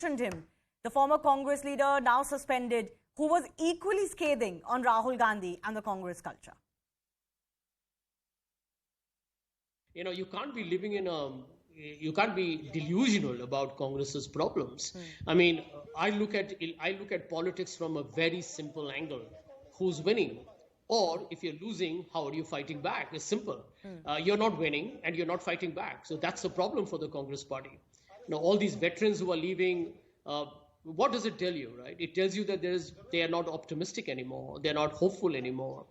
him, the former Congress leader, now suspended, who was equally scathing on Rahul Gandhi and the Congress culture. You know, you can't be living in you can't be delusional about Congress's problems. I mean, I look at politics from a very simple angle. Who's winning? Or if you're losing, how are you fighting back? It's simple. You're not winning and you're not fighting back. So that's the problem for the Congress party. Now, all these veterans who are leaving, what does it tell you, right? It tells you that they are not optimistic anymore. They're not hopeful anymore.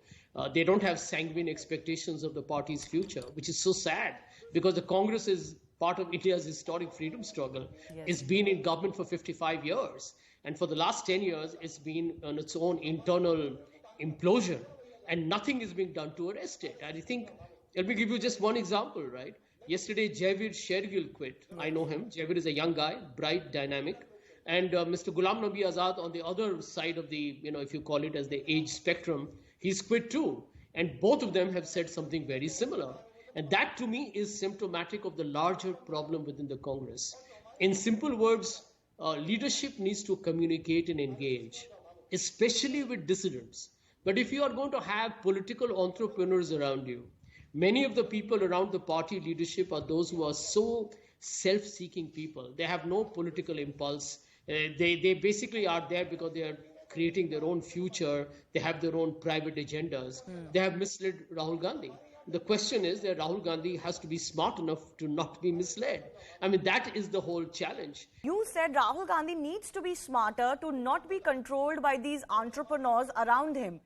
They don't have sanguine expectations of the party's future, which is so sad because the Congress is part of India's historic freedom struggle. Yes. It's been in government for 55 years. And for the last 10 years, it's been on its own internal implosion. And nothing is being done to arrest it. And I think, let me give you just one example, right? Yesterday, Jaiveer Shergill quit. Yes. I know him. Jaiveer is a young guy, bright, dynamic. And Mr. Ghulam Nabi Azad on the other side of the, if you call it as the age spectrum, he's quit too. And both of them have said something very similar. And that to me is symptomatic of the larger problem within the Congress. In simple words, leadership needs to communicate and engage, especially with dissidents. But if you are going to have political entrepreneurs around you, many of the people around the party leadership are those who are so self-seeking people. They have no political impulse. They basically are there because they are creating their own future. They have their own private agendas. They have misled Rahul Gandhi. The question is that Rahul Gandhi has to be smart enough to not be misled. I mean, that is the whole challenge. You said Rahul Gandhi needs to be smarter to not be controlled by these entrepreneurs around him.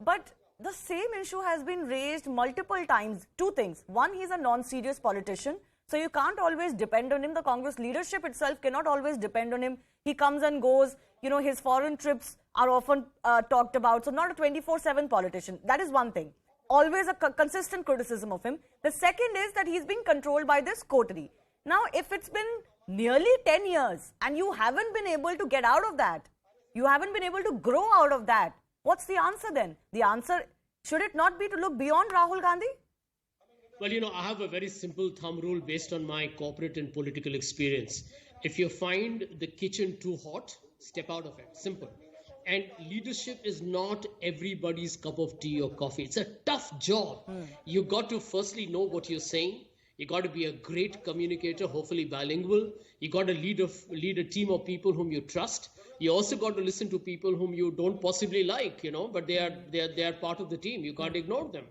But the same issue has been raised multiple times. Two things. One, he's a non-serious politician. So you can't always depend on him. The Congress leadership itself cannot always depend on him. He comes and goes. You know, his foreign trips are often talked about. So not a 24/7 politician. That is one thing. Always a consistent criticism of him. The second is that he's being controlled by this coterie. Now, if it's been nearly 10 years and you haven't been able to get out of that, you haven't been able to grow out of that, what's the answer then? The answer, should it not be to look beyond Rahul Gandhi? Well, I have a very simple thumb rule based on my corporate and political experience. If you find the kitchen too hot, step out of it. Simple. And leadership is not everybody's cup of tea or coffee. It's a tough job. You got to firstly know what you're saying. You got to be a great communicator, hopefully bilingual. You got to lead a team of people whom you trust. You also got to listen to people whom you don't possibly like, but they are part of the team. You can't ignore them.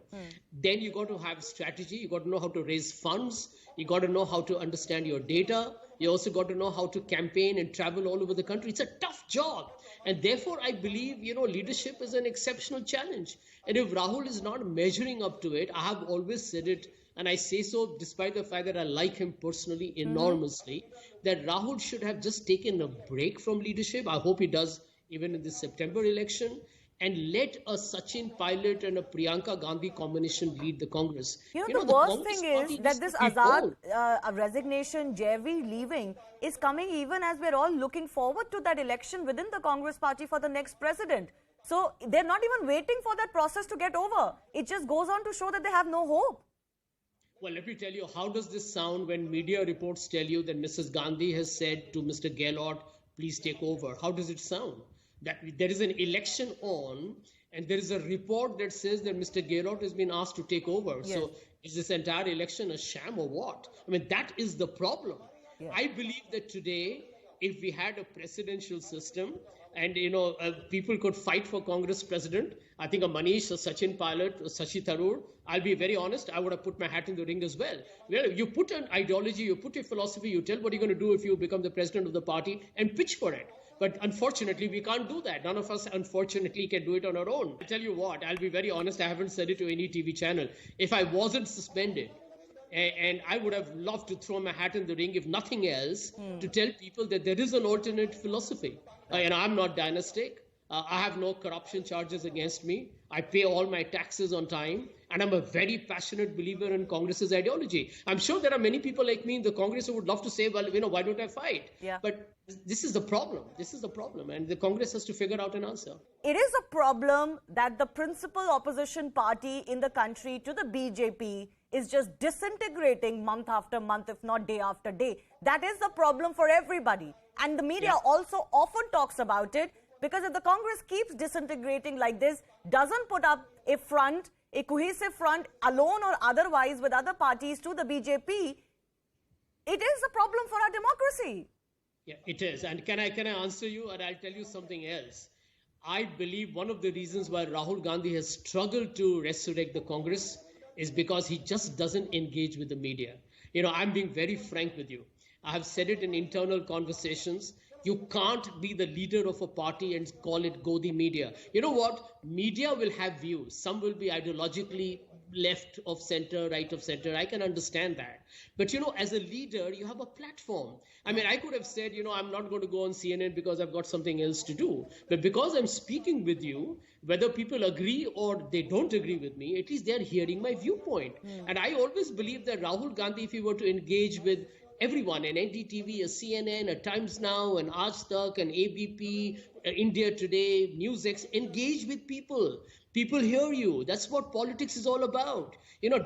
Then you got to have strategy. You got to know how to raise funds. You got to know how to understand your data. You also got to know how to campaign and travel all over the country. It's a tough job. And therefore, I believe, leadership is an exceptional challenge. And if Rahul is not measuring up to it, I have always said it, and I say so despite the fact that I like him personally enormously, that Rahul should have just taken a break from leadership. I hope he does even in the September election, and let a Sachin Pilot and a Priyanka Gandhi combination lead the Congress. The worst thing is that this Azad resignation, Jaiveer leaving, is coming even as we're all looking forward to that election within the Congress party for the next president. So they're not even waiting for that process to get over. It just goes on to show that they have no hope. Well, let me tell you, how does this sound when media reports tell you that Mrs. Gandhi has said to Mr. Gehlot, please take over? How does it sound? That there is an election on and there is a report that says that Mr. Gehlot has been asked to take over. Yes. So is this entire election a sham or what? I mean, that is the problem. Yeah. I believe that today, if we had a presidential system and, people could fight for Congress president, I think a Manish, a Sachin Pilot, a Shashi Tharoor, I'll be very honest, I would have put my hat in the ring as well. Well, you put an ideology, you put a philosophy, you tell what you're going to do if you become the president of the party and pitch for it. But unfortunately, we can't do that. None of us, unfortunately, can do it on our own. I tell you what, I'll be very honest, I haven't said it to any TV channel. If I wasn't suspended, and I would have loved to throw my hat in the ring, if nothing else, to tell people that there is an alternate philosophy. And I'm not dynastic. I have no corruption charges against me. I pay all my taxes on time. And I'm a very passionate believer in Congress's ideology. I'm sure there are many people like me in the Congress who would love to say, well, why don't I fight? Yeah. But this is the problem. This is the problem. And the Congress has to figure out an answer. It is a problem that the principal opposition party in the country to the BJP is just disintegrating month after month, if not day after day. That is the problem for everybody. And the media also often talks about it, because if the Congress keeps disintegrating like this, doesn't put up a front, a cohesive front, alone or otherwise, with other parties to the BJP, it is a problem for our democracy. Yeah, it is. And can I answer you? And I'll tell you something else. I believe one of the reasons why Rahul Gandhi has struggled to resurrect the Congress is because he just doesn't engage with the media. I'm being very frank with you. I have said it in internal conversations. You can't be the leader of a party and call it go the media. You know what? Media will have views. Some will be ideologically left of center, right of center. I can understand that. But, as a leader, you have a platform. I mean, I could have said, I'm not going to go on CNN because I've got something else to do. But because I'm speaking with you, whether people agree or they don't agree with me, at least they're hearing my viewpoint. And I always believe that Rahul Gandhi, if he were to engage with everyone, an NDTV, a CNN, a Times Now, an aaj-tak, an ABP, India Today, News18, engage with people. People hear you. That's what politics is all about.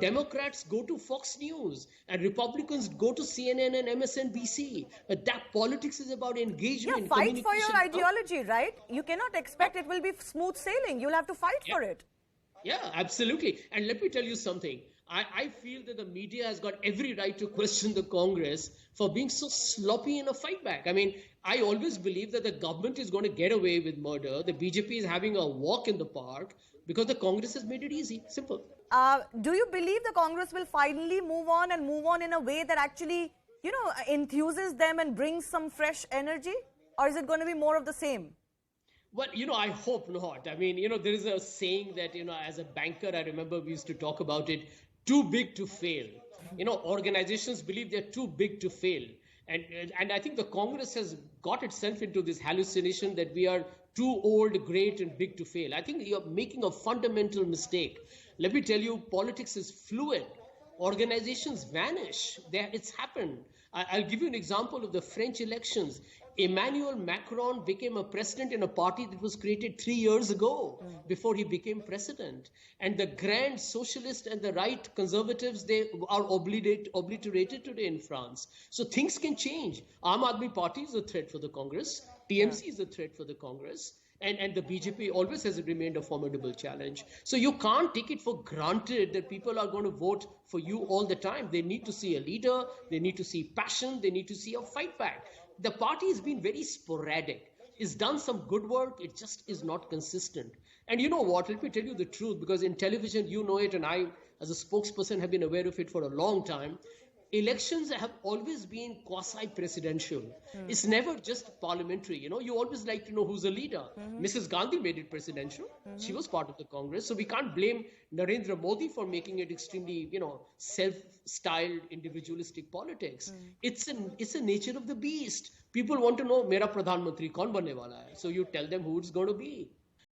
Democrats go to Fox News and Republicans go to CNN and MSNBC. But that politics is about engagement. Yeah, fight for your ideology, right? You cannot expect it will be smooth sailing. You'll have to fight for it. Yeah, absolutely. And let me tell you something. I feel that the media has got every right to question the Congress for being so sloppy in a fight back. I mean, I always believe that the government is going to get away with murder. The BJP is having a walk in the park because the Congress has made it easy. Simple. Do you believe the Congress will finally move on in a way that actually, enthuses them and brings some fresh energy? Or is it going to be more of the same? Well, I hope not. I mean, there is a saying that, as a banker, I remember we used to talk about it, too big to fail. Organizations believe they're too big to fail. And I think the Congress has got itself into this hallucination that we are too old, great, and big to fail. I think you're making a fundamental mistake. Let me tell you, politics is fluid. Organizations vanish. It's happened. I'll give you an example of the French elections. Emmanuel Macron became a president in a party that was created 3 years ago before he became president. And the grand socialists and the right conservatives, they are obliterated today in France. So things can change. Aam Aadmi Party is a threat for the Congress. TMC is a threat for the Congress. And the BJP always has remained a formidable challenge. So you can't take it for granted that people are going to vote for you all the time. They need to see a leader. They need to see passion. They need to see a fight back. The party has been very sporadic. It's done some good work. It just is not consistent. And you know what? Let me tell you the truth, because in television, you know it, and I, as a spokesperson, have been aware of it for a long time. Elections have always been quasi-presidential. It's never just parliamentary. You always like to know who's a leader. Mrs. Gandhi made it presidential. She was part of the Congress. So we can't blame Narendra Modi for making it extremely, self-styled, individualistic politics. It's a nature of the beast. People want to know, Mera Pradhan Mantri kaun banne wala hai? So you tell them who it's going to be.